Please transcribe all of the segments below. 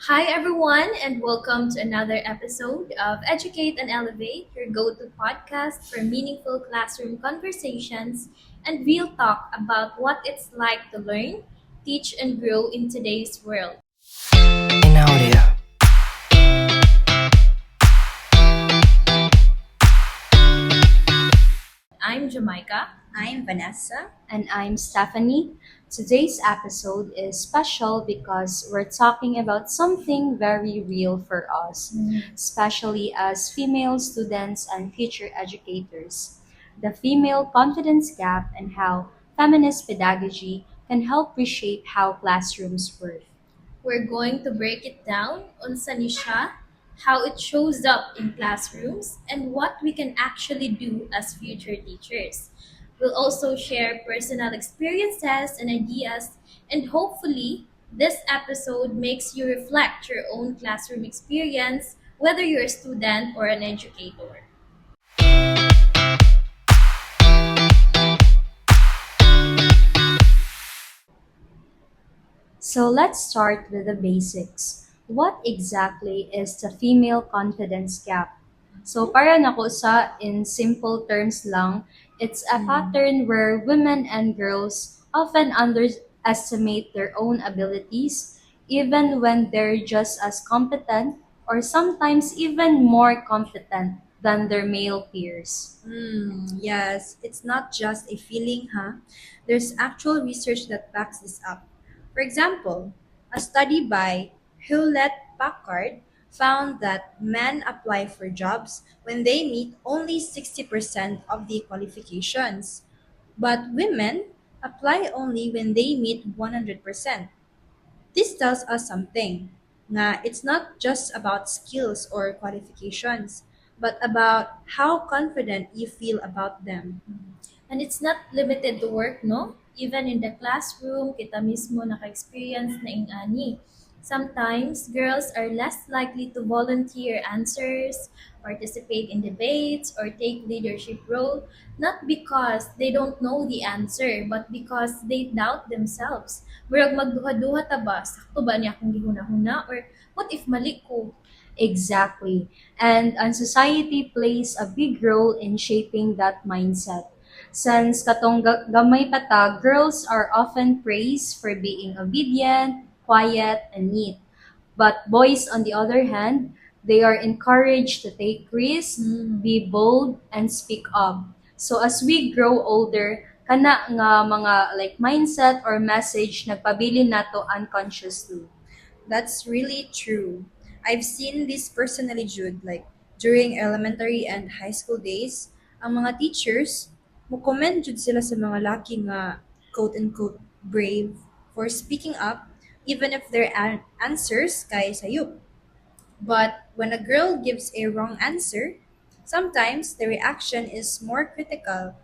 Hi, everyone, and welcome to another episode of Educate and Elevate, your go to podcast for meaningful classroom conversations and real talk about what it's like to learn, teach, and grow in today's world. In audio. I'm Jamaica. I'm Vanessa. And I'm Stephanie. Today's episode is special because we're talking about something very real for us, especially as female students and future educators. The female confidence gap and how feminist pedagogy can help reshape how classrooms work. We're going to break it down on Sanisha, how it shows up in classrooms, and what we can actually do as future teachers. We'll also share personal experiences and ideas, and hopefully, this episode makes you reflect your own classroom experience, whether you're a student or an educator. So let's start with the basics. What exactly is the female confidence gap? So para nako sa in simple terms lang, it's a pattern where women and girls often underestimate their own abilities even when they're just as competent or sometimes even more competent than their male peers. Yes, it's not just a feeling, huh? There's actual research that backs this up. For example, a study by Hewlett Packard found that men apply for jobs when they meet only 60% of the qualifications, but women apply only when they meet 100%. This tells us something na it's not just about skills or qualifications, but about how confident you feel about them. And it's not limited to work, no? Even in the classroom, kita mismo naka-experience na ingani. Sometimes, girls are less likely to volunteer answers, participate in debates, or take leadership role, not because they don't know the answer, but because they doubt themselves. Murag magduha-duha ta ba? Sakto ba niya akong gihuna-huna? Or what if mali ko? Exactly. And society plays a big role in shaping that mindset. Since katong gamay pata, girls are often praised for being obedient, quiet, and neat. But boys, on the other hand, they are encouraged to take risks, be bold, and speak up. So as we grow older, kana nga mga like mindset or message nagpabilin nato unconsciously. That's really true. I've seen this personally, Jude, like during elementary and high school days, ang mga teachers, mo comment jud sila sa mga laki nga quote-unquote brave for speaking up even if their answers kay sayop. But when a girl gives a wrong answer, sometimes the reaction is more critical.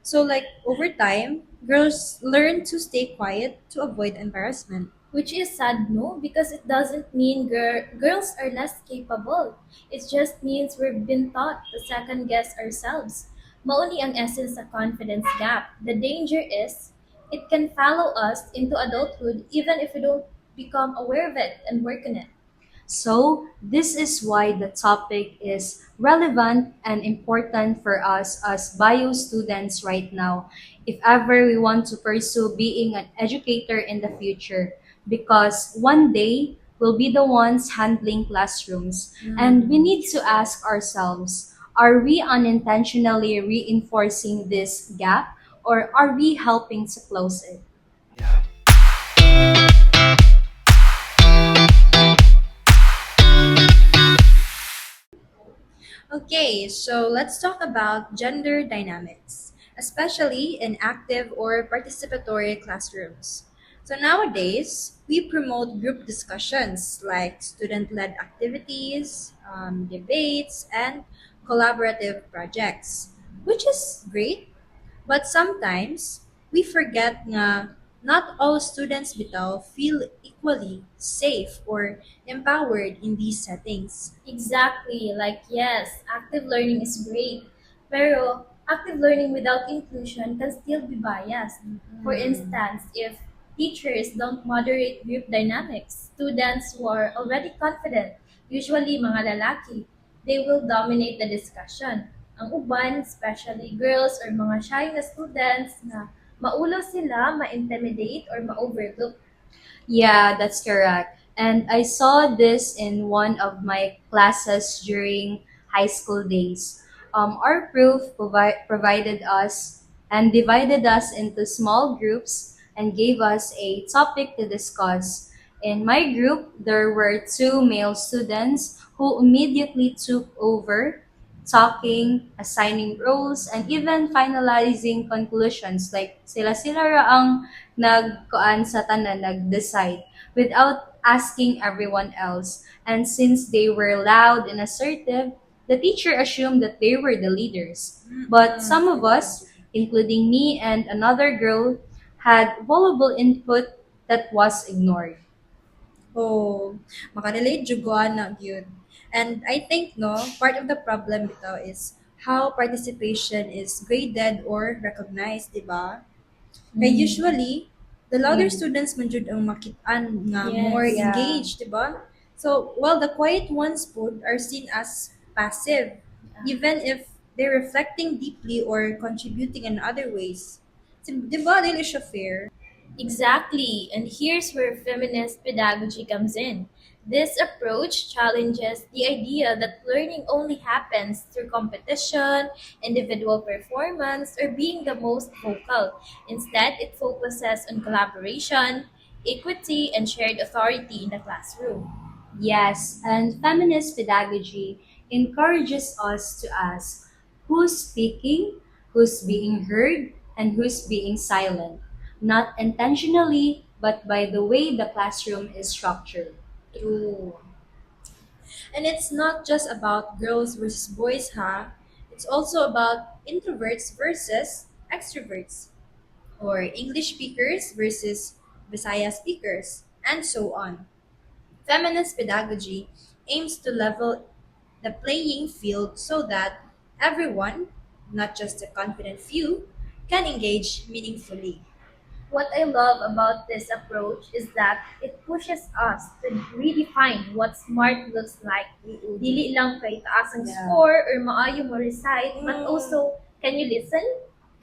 So, like over time, girls learn to stay quiet to avoid embarrassment. Which is sad, no? Because it doesn't mean girls are less capable. It just means we've been taught to second guess ourselves. Mauni ang essence sa confidence gap. The danger is it can follow us into adulthood even if we don't become aware of it and work on it. So, this is why the topic is relevant and important for us as bio students right now, if ever we want to pursue being an educator in the future, because one day we'll be the ones handling classrooms, and we need to ask ourselves, are we unintentionally reinforcing this gap, or are we helping to close it? Yeah. Okay, so let's talk about gender dynamics, especially in active or participatory classrooms. So nowadays, we promote group discussions like student led activities, debates, and collaborative projects, which is great. But sometimes, we forget nga not all students bitaw feel equally safe or empowered in these settings. Exactly. Like, yes, active learning is great. Pero active learning without inclusion can still be biased. For instance, if Teachers don't moderate group dynamics. Students who are already confident, usually mga lalaki, they will dominate the discussion. Ang uban, especially girls or mga shy na students na maulo sila, ma-intimidate or ma-overlook. Yeah, that's correct. And I saw this in one of my classes during high school days. Our provided us and divided us into small groups and gave us a topic to discuss. In my group, there were two male students who immediately took over, talking, assigning roles, and even finalizing conclusions. Like sila ra ang nagkuan sa tanan, nag-decide without asking everyone else. And since they were loud and assertive, the teacher assumed that they were the leaders. But some of us, including me and another girl, had valuable input that was ignored. Oh, makarelate juguan na gyud. And I think no, part of the problem bitaw is how participation is graded or recognized, di ba? Kaya usually, the louder students man jud ang makit-an nga Yes, more yeah. engaged, di ba? So, while the quiet ones po are seen as passive, even if they're reflecting deeply or contributing in other ways. Di ba, dili siya fair? Exactly, and here's where feminist pedagogy comes in. This approach challenges the idea that learning only happens through competition, individual performance, or being the most vocal. Instead, it focuses on collaboration, equity, and shared authority in the classroom. Yes, and feminist pedagogy encourages us to ask who's speaking, who's being heard, and who's being silent, not intentionally, but by the way the classroom is structured. True. And it's not just about girls versus boys, ha? It's also about introverts versus extroverts, or English speakers versus Visaya speakers, and so on. Feminist pedagogy aims to level the playing field so that everyone, not just the confident few, can engage meaningfully. What I love about this approach is that it pushes us to redefine what smart looks like. Dili lang kay taas ang Yeah. score or maayo mo recite, but Mm. also, can you listen?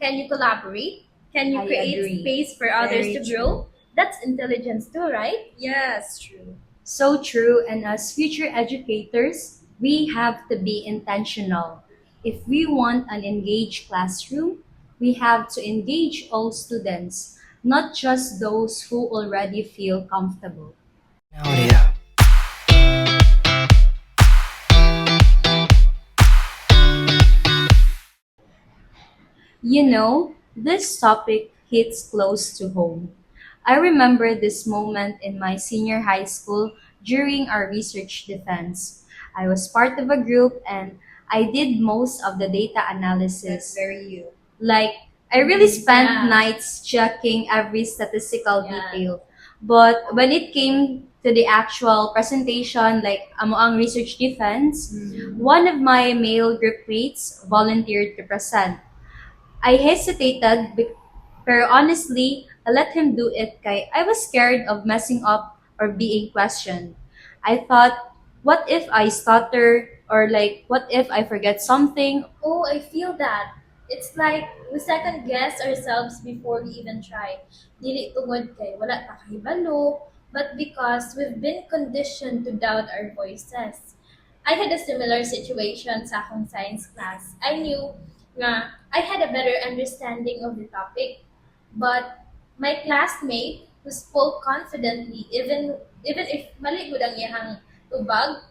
Can you collaborate? Can you I create agree. space for others Very to grow? That's intelligence too, right? Yes, true. So true, and as future educators, we have to be intentional. If we want an engaged classroom, we have to engage all students, not just those who already feel comfortable. An audio. You know, this topic hits close to home. I remember this moment in my senior high school during our research defense. I was part of a group and I did most of the data That's analysis. very you. Like, I really spent Yeah. nights checking every statistical Yeah. detail. But when it came to the actual presentation, like amo ang research defense, one of my male group mates volunteered to present. I hesitated, pero honestly, I let him do it kay I was scared of messing up or being questioned. I thought, what if I stutter? Or like, what if I forget something? Oh, I feel that. It's like we second guess ourselves before we even try. Dili tungod kay wala ta kahibalo, but because we've been conditioned to doubt our voices. I had a similar situation sa akong science class. I knew nga I had a better understanding of the topic, but my classmate who spoke confidently, even if mali gud ang iyang tubag,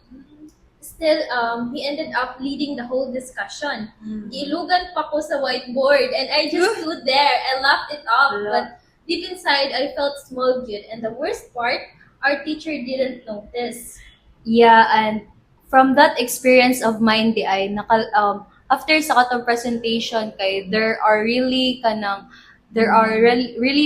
still he ended up leading the whole discussion. Giilugan pa ko sa whiteboard and I just stood there and laughed it off. Yeah. But deep inside, I felt small guilt. And the worst part, our teacher didn't notice. Yeah, and from that experience of mine, di ay, after sa katong presentation, kay there are really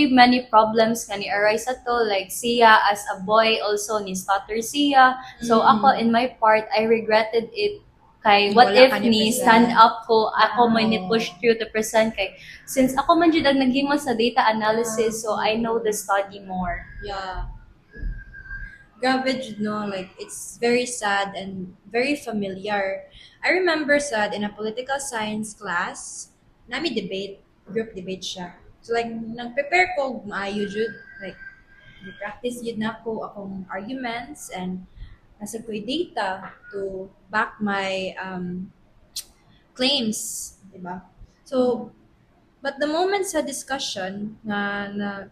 many problems kani arise ato, like siya as a boy also ni stutter siya. So ako in my part, I regretted it Kay what Wala if ka ni ni-present. stand up ko, ako may Oo. ni-push through to present kay since ako man jud ang naghimo sa data analysis, so I know the study more. Yeah. Grabe jud no, like it's very sad and very familiar. I remember sad in a political science class, nami debate, group debate siya. So like nag-prepare ko maayo jud, like practice yun na ko akong arguments and nasa ko'y data to back my claims, di ba? So, but the moment sa discussion na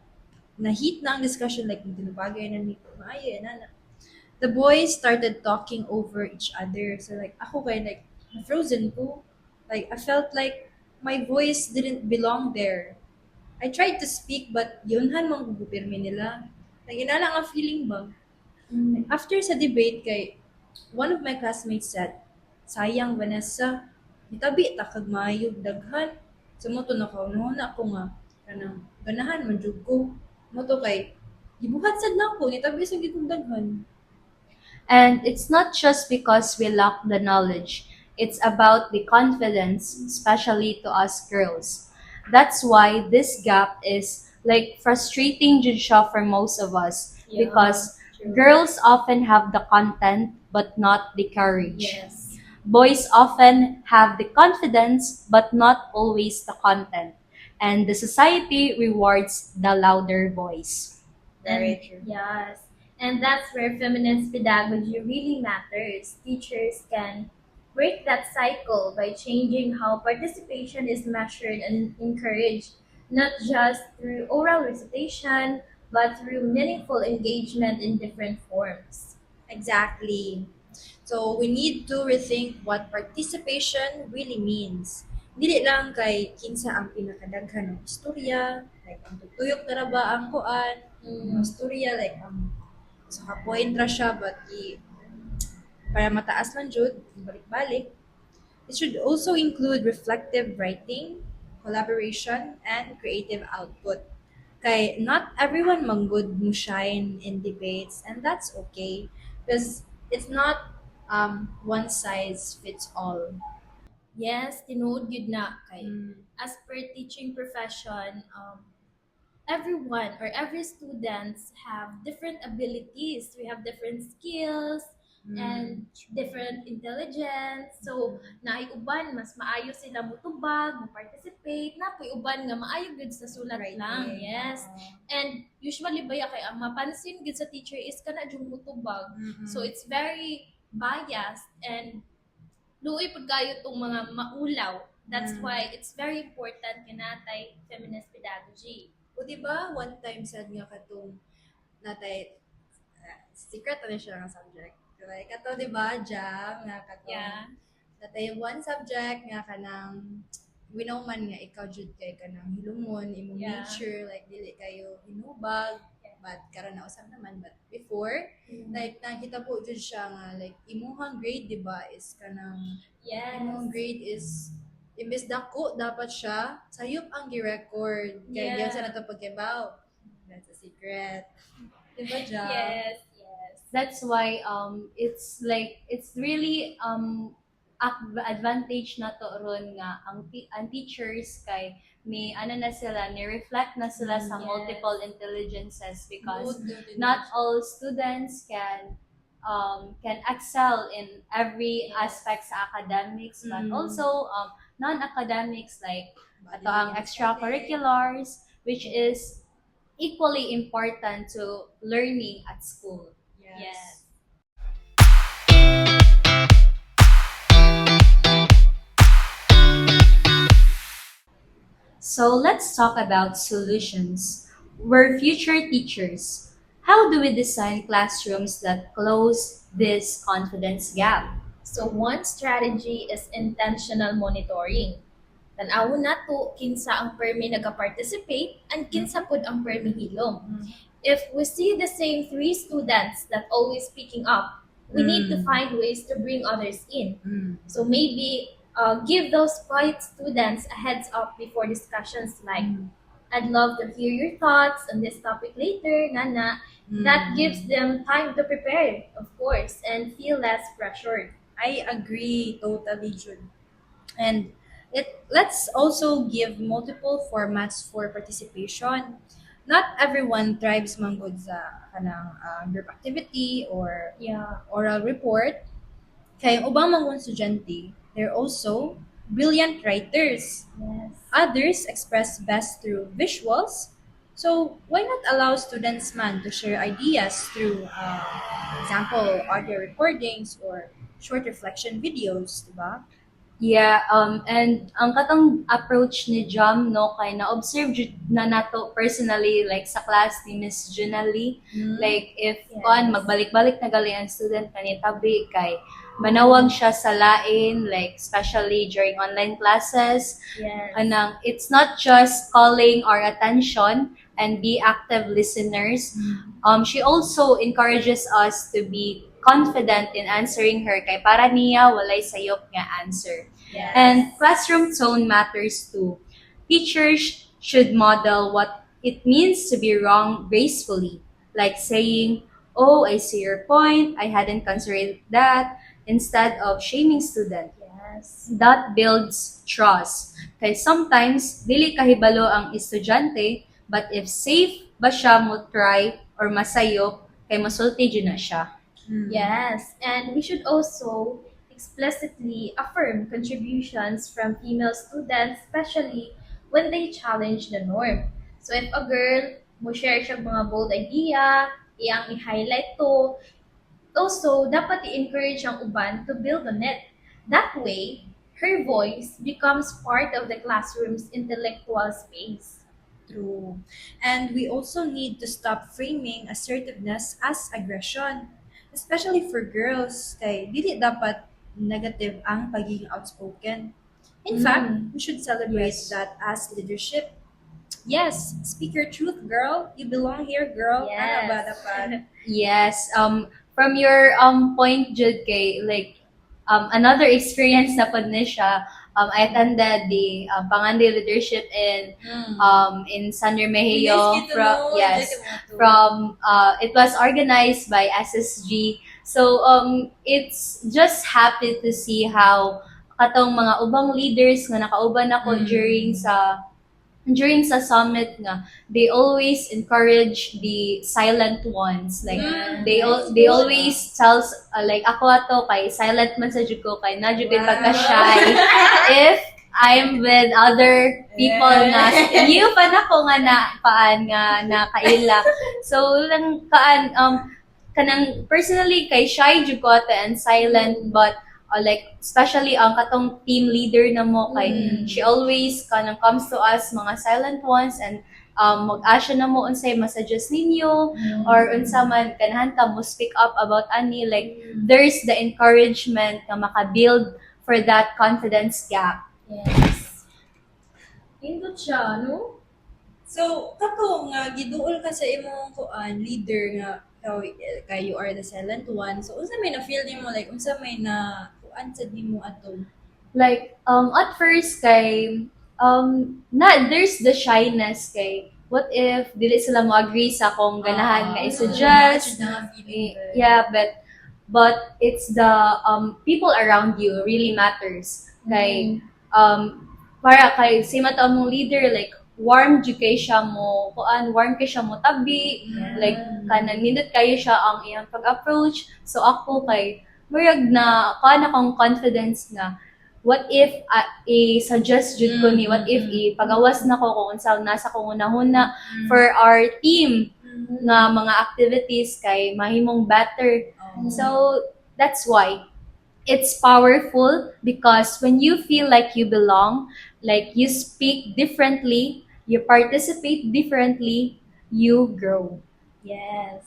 heat na ang discussion, like tinubagay na ni maayo na the boys started talking over each other. So like ako kay like frozen ko. Like I felt like my voice didn't belong there. I tried to speak but yunhan mang gugupirmi nila. Like inala nga feeling ba? Like, after sa debate kay one of my classmates said, "Sayang Vanessa, nitabi ta kag maayo daghan." Sumoto na ko na ako nga kanang ganahan man jud ko. Moto kay gibuhat sad na ko nitabi sa gitong daghan. And it's not just because we lack the knowledge, it's about the confidence, especially to us girls. That's why this gap is like frustrating jud siya for most of us Yeah, because true. girls often have the content but not the courage. Yes. Boys often have the confidence but not always the content. And the society rewards the louder voice. Very And- true. Yes. And that's where feminist pedagogy really matters. Teachers can break that cycle by changing how participation is measured and encouraged, not just through oral recitation, but through meaningful engagement in different forms. Exactly. So we need to rethink what participation really means. Dili lang kay kinsa ang pinakadaghan ng istorya, like ang tutuyok na ra ba ang kuan, ang istorya like ang sa point ra siya but para mataas man jud, balik-balik. It should also include reflective writing, collaboration, and creative output. Kay not everyone manggod mo shine in debates and that's okay because it's not one size fits all. Yes, tinuod yun na kay as per teaching profession, everyone or every students have different abilities. We have different skills and different intelligence. So, naay uban mas maayo sila mutubag, mo-participate, napoy uban nga maayo gud sa sulat lang. Yes. And usually baya kay ang mapansin gud sa teacher is kana jung mutubag. So it's very biased and luoy pud kayo tong mga maulaw. That's why it's very important kinatay feminist pedagogy. O di ba one time sad nga katong natay secret na siya nga subject. Like kato di ba jam nga katong Yeah. natay one subject nga kanang we know man nga ikaw jud kay kanang hilumon imong Yeah. nature like dili kayo hinubag but karon na usab naman but before like nakita po jud siya nga like imuhang grade di ba is kanang Yes. imong grade is imbes dako dapat siya sayop ang gi-record kaya Yeah. diyan sa nato pagkibaw. That's a secret. Di ba Jam? Yes. Yes. That's why it's like it's really advantage na to ron nga ang teachers kay may ano na sila ni reflect na sila sa Yes. multiple intelligences because Good. not all students can excel in every Yes. aspect sa academics but Mm. also non-academics like Body ito ang language extracurriculars which is equally important to learning at school. Yes. So let's talk about solutions. We're future teachers. How do we design classrooms that close this confidence gap? So one strategy is intentional monitoring. Tanaw na to kinsa ang permi nagaparticipate and kinsa pud ang permi hilom. If we see the same 3 students that always speaking up, we need to find ways to bring others in. So maybe give those quiet students a heads up before discussions like, I'd love to hear your thoughts on this topic later, Nana. That gives them time to prepare, of course, and feel less pressured. I agree totally, June. And let's also give multiple formats for participation. Not everyone thrives manggod sa kanang group activity or Yeah. oral report. Kaya yung ubang mga estudyante, they're also brilliant writers. Yes. Others express best through visuals. So why not allow students man to share ideas through, example, audio recordings or short reflection videos, diba? Yeah, and ang katong approach ni Jam, no, kay na-observe na nato personally, like sa class ni Miss Junali, like if Yes. magbalik-balik na gali ang student kani tabi kay manawag siya sa lain, like especially during online classes, Yes. anang it's not just calling our attention and be active listeners. She also encourages us to be confident in answering her kay para niya walay sayop nga answer. Yes. And classroom tone matters too. Teachers should model what it means to be wrong gracefully, like saying, "Oh, I see your point. I hadn't considered that," instead of shaming student. Yes. That builds trust. Kaya sometimes, dili kahibalo ang estudyante, but if safe ba siya mo try or masayop, kay masulti dyan na siya. Yes, and we should also explicitly affirm contributions from female students, especially when they challenge the norm. So if a girl mo share siya mga bold idea, iyang i-highlight to, also dapat i-encourage ang uban to build on it. That way, her voice becomes part of the classroom's intellectual space. True. And we also need to stop framing assertiveness as aggression, especially for girls. Kay dili dapat negative ang pagiging outspoken. In fact, we should celebrate Yes. that as leadership. Yes, speak your truth, girl. You belong here, girl. Ano ba Yes. dapat? Yes. From your point, Jud, kay, like, another experience na po ni siya, I attended the Pangandi Leadership in San Remigio from it was organized by SSG. So it's just happy to see how katong mga ubang leaders nga nakauban ako during sa summit nga they always encourage the silent ones, like they always tells like ako ato kay silent man sa jud ko kay na jud ko pagka shy if I'm with other people na you pa na ko nga na paan nga na kaila. So lang kanang personally kay shy jud ko ato and silent, but like especially ang katong team leader na mo kay she always kanang comes to us mga silent ones and mag-ask siya na mo unsay messages ninyo or unsa man ganahan ta mo speak up about ani, like there's the encouragement na maka-build for that confidence gap. Yes. Indot siya, no? So, kato nga giduol ka sa imong kuan leader nga kay you are the silent one. So, unsa may na feel nimo, like unsa may na kuan sad nimo ato? Like at first kay there's the shyness kay what if dili sila mo agree sa akong ganahan nga i-suggest. Yeah, but it's the people around you really matters. Kay para kay si mata mong leader, like warm jud kay siya mo kuan, warm kay siya mo tabi, like kanang nindot kayo siya ang iyang pag-approach. So ako kay murag na kuan akong confidence nga what if i-suggest jud ko ni, what if ipagawas na ko kung unsa nasa kong una-una for our team nga mga activities kay mahimong better. So that's why it's powerful, because when you feel like you belong, like you speak differently, you participate differently, you grow. Yes.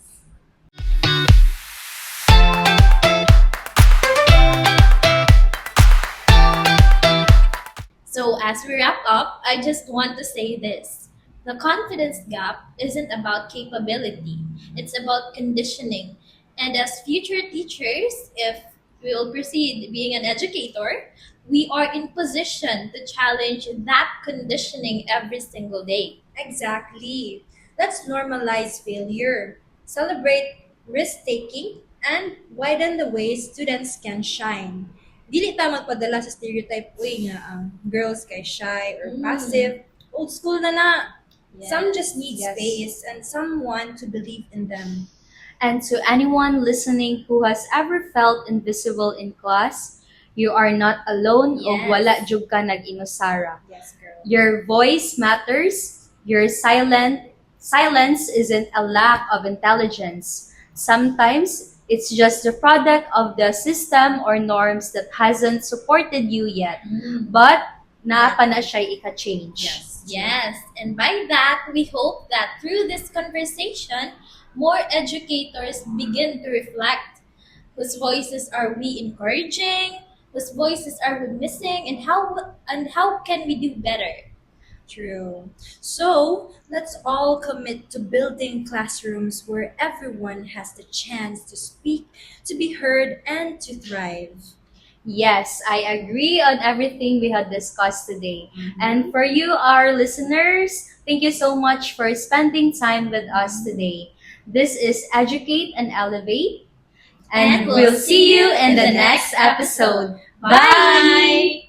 So, as we wrap up, I just want to say this. The confidence gap isn't about capability, it's about conditioning. And as future teachers, if we will proceed being an educator, we are in position to challenge that conditioning every single day. Exactly. Let's normalize failure. Celebrate risk taking and widen the way students can shine. Dili ta magpadala sa stereotype, uy nga ang girls kay shy or passive. Old school na na. Some just need Yes. space and someone to believe in them. And to anyone listening who has ever felt invisible in class, you are not alone o Yes. wala jud ka nag-inusara. Yes, girl. Your voice matters. Your silence isn't a lack of intelligence. Sometimes it's just the product of the system or norms that hasn't supported you yet. But naapa na siya ika-change. Yes, and by that, we hope that through this conversation, more educators begin to reflect whose voices are we encouraging, whose voices are we missing, and how can we do better? True. So let's all commit to building classrooms where everyone has the chance to speak, to be heard, and to thrive. Yes, I agree on everything we had discussed today. And for you, our listeners, thank you so much for spending time with us today. This is Educate and Elevate, and we'll see you in the next episode. Bye!